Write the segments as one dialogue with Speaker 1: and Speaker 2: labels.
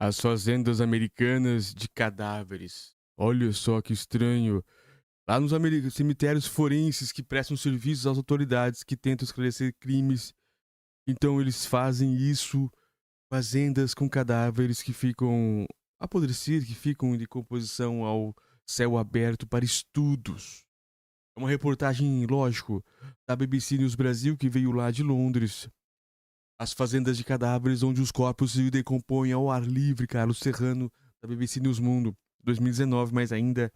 Speaker 1: As fazendas americanas de cadáveres. Olha só que estranho. Lá nos cemitérios forenses que prestam serviços às autoridades que tentam esclarecer crimes. Então eles fazem isso, fazendas com cadáveres que ficam apodrecidos, que ficam em decomposição ao céu aberto para estudos. É uma reportagem, lógico, da BBC News Brasil que veio lá de Londres. As fazendas de cadáveres onde os corpos se decompõem ao ar livre, Carlos Serrano, da BBC News Mundo, 2019, mas ainda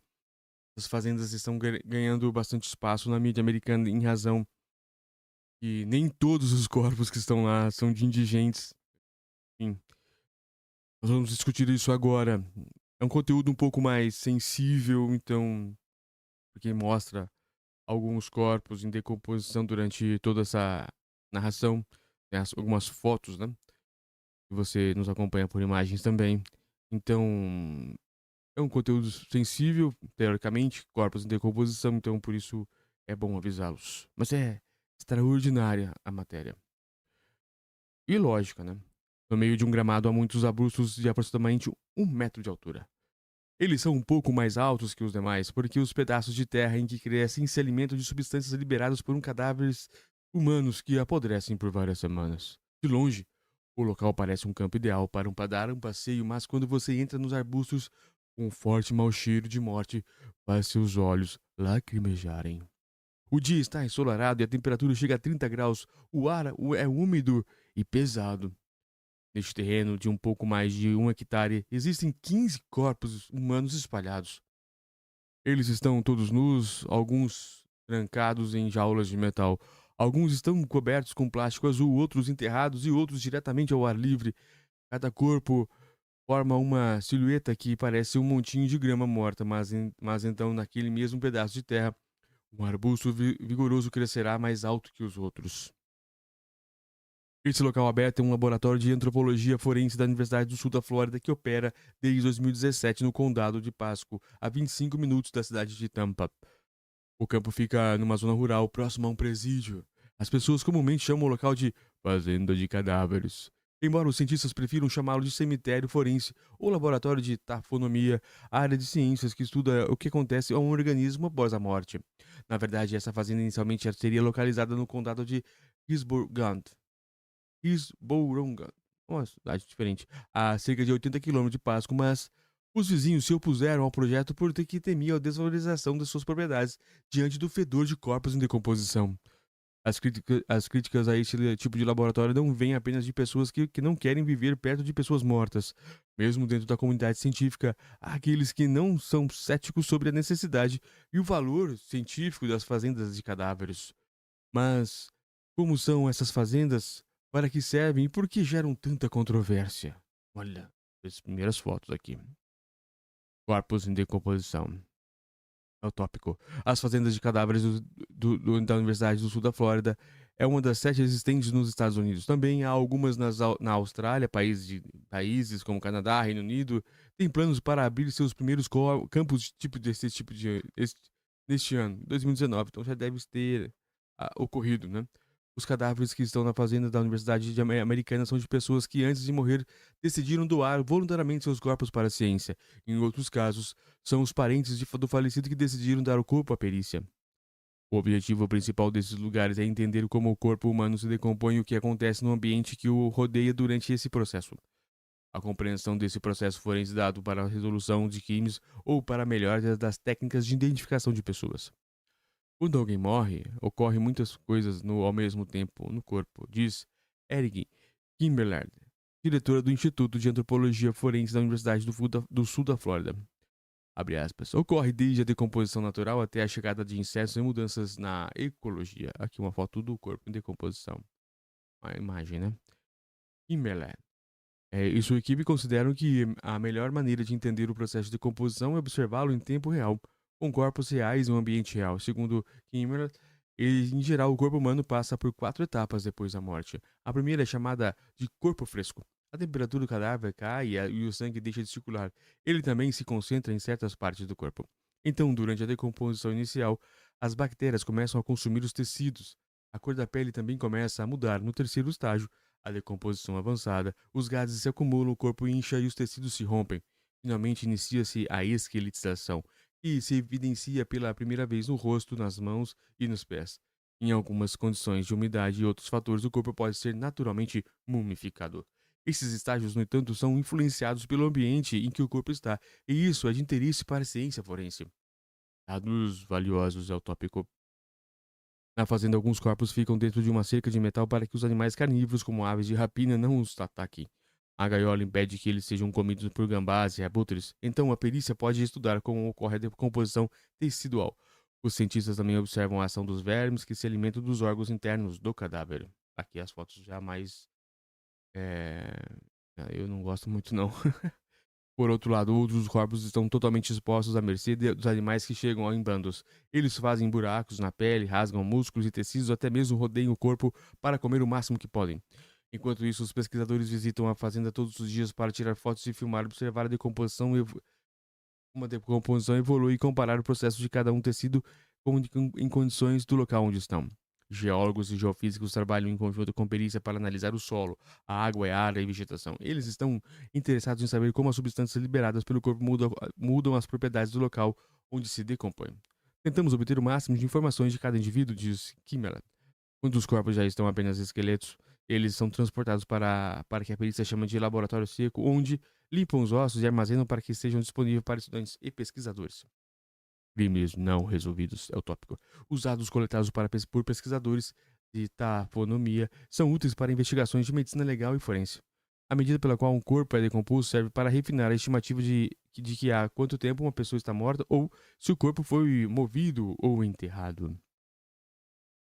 Speaker 1: as fazendas estão ganhando bastante espaço na mídia americana em razão que nem todos os corpos que estão lá são de indigentes. Enfim, nós vamos discutir isso agora. É um conteúdo um pouco mais sensível, então, porque mostra alguns corpos em decomposição durante toda essa narração. Tem algumas fotos, né? Você nos acompanha por imagens também. Então, é um conteúdo sensível, teoricamente, corpos em decomposição, então por isso é bom avisá-los. Mas é extraordinária a matéria. E lógica, né? No meio de um gramado há muitos arbustos de aproximadamente 1 metro de altura. Eles são um pouco mais altos que os demais, porque os pedaços de terra em que crescem se alimentam de substâncias liberadas por cadáveres humanos que apodrecem por várias semanas. De longe, o local parece um campo ideal para dar um passeio, mas quando você entra nos arbustos, um forte mau cheiro de morte faz seus olhos lacrimejarem. O dia está ensolarado e a temperatura chega a 30 graus. O ar é úmido e pesado. Neste terreno de um pouco mais de 1 hectare, existem 15 corpos humanos espalhados. Eles estão todos nus, alguns trancados em jaulas de metal. Alguns estão cobertos com plástico azul, outros enterrados e outros diretamente ao ar livre. Cada corpo forma uma silhueta que parece um montinho de grama morta, mas então naquele mesmo pedaço de terra, um arbusto vigoroso crescerá mais alto que os outros. Esse local aberto é um laboratório de antropologia forense da Universidade do Sul da Flórida que opera desde 2017 no condado de Pasco, a 25 minutos da cidade de Tampa. O campo fica numa zona rural próximo a um presídio. As pessoas comumente chamam o local de fazenda de cadáveres. Embora os cientistas prefiram chamá-lo de cemitério forense ou laboratório de tafonomia, a área de ciências que estuda o que acontece a um organismo após a morte. Na verdade, essa fazenda inicialmente seria localizada no condado de Hillsborough, uma cidade diferente, a cerca de 80 quilômetros de Pasco, mas os vizinhos se opuseram ao projeto porque temiam a desvalorização das suas propriedades diante do fedor de corpos em decomposição. As críticas a este tipo de laboratório não vêm apenas de pessoas que não querem viver perto de pessoas mortas. Mesmo dentro da comunidade científica, há aqueles que não são céticos sobre a necessidade e o valor científico das fazendas de cadáveres. Mas como são essas fazendas? Para que servem e por que geram tanta controvérsia? Olha, as primeiras fotos aqui. Corpos em decomposição. É o tópico. As fazendas de cadáveres da Universidade do Sul da Flórida é uma das 7 existentes nos Estados Unidos. Também há algumas na Austrália, países como Canadá, Reino Unido, têm planos para abrir seus primeiros campos desse tipo neste ano, 2019. Então já deve ter ocorrido, né? Os cadáveres que estão na fazenda da Universidade Americana são de pessoas que, antes de morrer, decidiram doar voluntariamente seus corpos para a ciência. Em outros casos, são os parentes do falecido que decidiram dar o corpo à perícia. O objetivo principal desses lugares é entender como o corpo humano se decompõe e o que acontece no ambiente que o rodeia durante esse processo. A compreensão desse processo forense dado para a resolução de crimes ou para a melhora das técnicas de identificação de pessoas. Quando alguém morre, ocorrem muitas coisas ao mesmo tempo no corpo, diz Eric Kimberlard, diretora do Instituto de Antropologia Forense da Universidade do Sul da Flórida. Abre aspas. Ocorre desde a decomposição natural até a chegada de insetos e mudanças na ecologia. Aqui uma foto do corpo em decomposição. A imagem, né? Kimberlard. E sua equipe consideram que a melhor maneira de entender o processo de decomposição é observá-lo em tempo real, com corpos reais em um ambiente real. Segundo Kimmerle, em geral, o corpo humano passa por 4 etapas depois da morte. A primeira é chamada de corpo fresco. A temperatura do cadáver cai e o sangue deixa de circular. Ele também se concentra em certas partes do corpo. Então, durante a decomposição inicial, as bactérias começam a consumir os tecidos. A cor da pele também começa a mudar. No terceiro estágio, A decomposição avançada, os gases se acumulam, o corpo incha e os tecidos se rompem. Finalmente inicia-se a esqueletização, que se evidencia pela primeira vez no rosto, nas mãos e nos pés. Em algumas condições de umidade e outros fatores, o corpo pode ser naturalmente mumificado. Esses estágios, no entanto, são influenciados pelo ambiente em que o corpo está, e isso é de interesse para a ciência forense. Dados valiosos é o tópico. Na fazenda, alguns corpos ficam dentro de uma cerca de metal para que os animais carnívoros, como aves de rapina, não os ataquem. A gaiola impede que eles sejam comidos por gambás e abutres, então a perícia pode estudar como ocorre a decomposição tecidual. Os cientistas também observam a ação dos vermes que se alimentam dos órgãos internos do cadáver. Aqui as fotos já mais. É... Eu não gosto muito, não. Por outro lado, outros corpos estão totalmente expostos à mercê dos animais que chegam em bandos. Eles fazem buracos na pele, rasgam músculos e tecidos, até mesmo rodeiam o corpo para comer o máximo que podem. Enquanto isso, os pesquisadores visitam a fazenda todos os dias para tirar fotos e filmar, observar a decomposição, uma decomposição evolui e comparar o processo de cada um tecido em condições do local onde estão. Geólogos e geofísicos trabalham em conjunto com perícia para analisar o solo, a água, a ar e a vegetação. Eles estão interessados em saber como as substâncias liberadas pelo corpo mudam as propriedades do local onde se decompõe. Tentamos obter o máximo de informações de cada indivíduo, diz Kimmel. Quando os corpos já estão apenas esqueletos, eles são transportados para que a perícia chama de laboratório seco, onde limpam os ossos e armazenam para que sejam disponíveis para estudantes e pesquisadores. Crimes não resolvidos é o tópico. Os dados coletados por pesquisadores de tafonomia são úteis para investigações de medicina legal e forense. A medida pela qual um corpo é decomposto serve para refinar a estimativa de que há quanto tempo uma pessoa está morta ou se o corpo foi movido ou enterrado.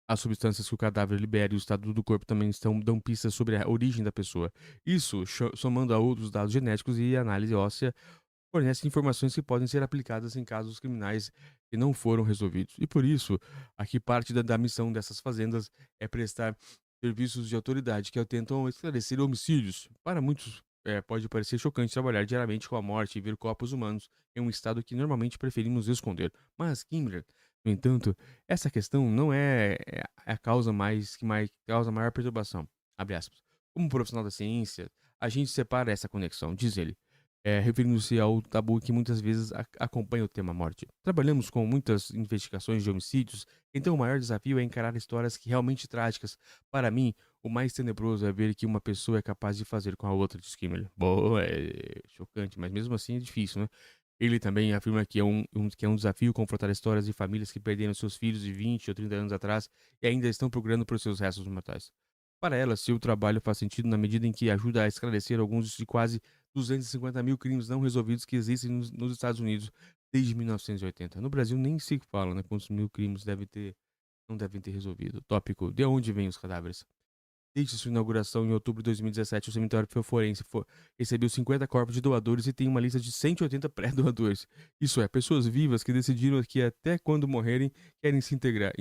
Speaker 1: As substâncias que o cadáver libera e o estado do corpo também dão pistas sobre a origem da pessoa. Isso, somando a outros dados genéticos e análise óssea, fornece informações que podem ser aplicadas em casos criminais que não foram resolvidos. E por isso, aqui parte da missão dessas fazendas é prestar serviços de autoridade que tentam esclarecer homicídios. Para muitos, pode parecer chocante trabalhar diariamente com a morte e ver corpos humanos em um estado que normalmente preferimos esconder. Mas Kimmler, no entanto, essa questão não é a causa mais causa maior perturbação. Abre aspas. Como profissional da ciência, a gente separa essa conexão, diz ele, referindo-se ao tabu que muitas vezes acompanha o tema morte. Trabalhamos com muitas investigações de homicídios, então o maior desafio é encarar histórias que realmente trágicas. Para mim, o mais tenebroso é ver que uma pessoa é capaz de fazer com a outra, diz Kimmel. Bom, é chocante, mas mesmo assim é difícil, né? Ele também afirma que que é um desafio confrontar histórias de famílias que perderam seus filhos de 20 ou 30 anos atrás e ainda estão procurando por seus restos mortais. Para ela, seu trabalho faz sentido na medida em que ajuda a esclarecer alguns de quase 250 mil crimes não resolvidos que existem nos Estados Unidos desde 1980. No Brasil nem se fala, né? Quantos mil crimes não devem ter resolvido. Tópico: de onde vêm os cadáveres? Desde sua inauguração em outubro de 2017, o cemitério forense recebeu 50 corpos de doadores e tem uma lista de 180 pré-doadores. Isso é, pessoas vivas que decidiram que até quando morrerem querem se entregar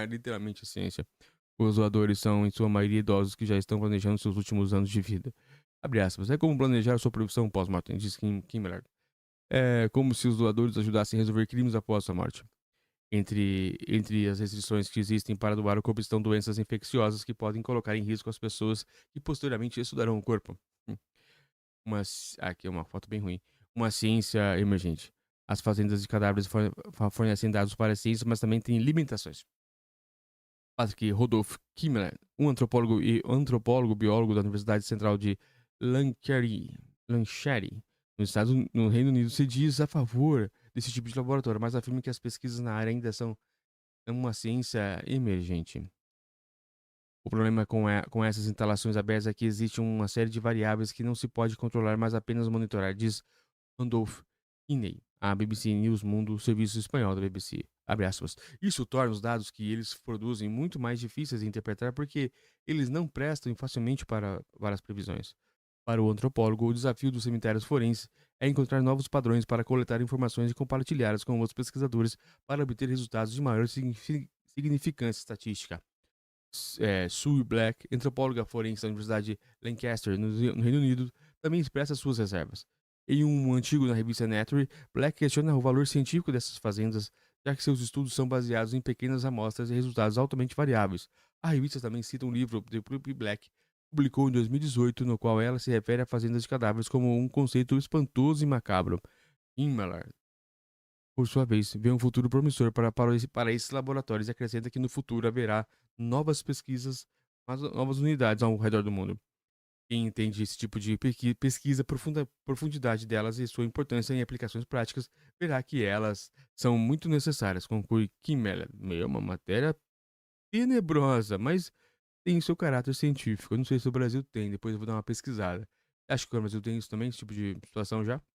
Speaker 1: literalmente à ciência. Os doadores são, em sua maioria, idosos que já estão planejando seus últimos anos de vida. Abre aspas. É como planejar sua profissão pós-mortem, diz Kimmler. É como se os doadores ajudassem a resolver crimes após sua morte. Entre as restrições que existem para doar o corpo estão doenças infecciosas que podem colocar em risco as pessoas que posteriormente estudarão o corpo. Hum. Aqui é uma foto bem ruim. Uma ciência emergente. As fazendas de cadáveres fornecem dados para a ciência, mas também têm limitações. Patrick Rodolphe Kimmler, um antropólogo biólogo da Universidade Central de Lancashire, no Reino Unido, se diz a favor desse tipo de laboratório, mas afirma que as pesquisas na área ainda são uma ciência emergente. O problema com essas instalações abertas é que existe uma série de variáveis que não se pode controlar, mas apenas monitorar, diz Randolph Kinney, a BBC News Mundo, o serviço espanhol da BBC. Abre aspas. Isso torna os dados que eles produzem muito mais difíceis de interpretar porque eles não prestam facilmente para as previsões. Para o antropólogo, o desafio dos cemitérios forenses é encontrar novos padrões para coletar informações e compartilhá-las com outros pesquisadores para obter resultados de maior significância estatística. Sue Black, antropóloga forense da Universidade de Lancaster, no Reino Unido, também expressa suas reservas. Em um artigo na revista Nature, Black questiona o valor científico dessas fazendas, já que seus estudos são baseados em pequenas amostras e resultados altamente variáveis. A revista também cita um livro de próprio Black, publicou em 2018, no qual ela se refere a fazendas de cadáveres como um conceito espantoso e macabro. Himmler, por sua vez, vê um futuro promissor para esses laboratórios e acrescenta que no futuro haverá novas pesquisas, novas unidades ao redor do mundo. Quem entende esse tipo de pesquisa, profundidade delas e sua importância em aplicações práticas, verá que elas são muito necessárias, conclui Kimmel. Meio uma matéria tenebrosa, mas tem seu caráter científico. Eu não sei se o Brasil tem, depois eu vou dar uma pesquisada. Acho que o Brasil tem isso também, esse tipo de situação já?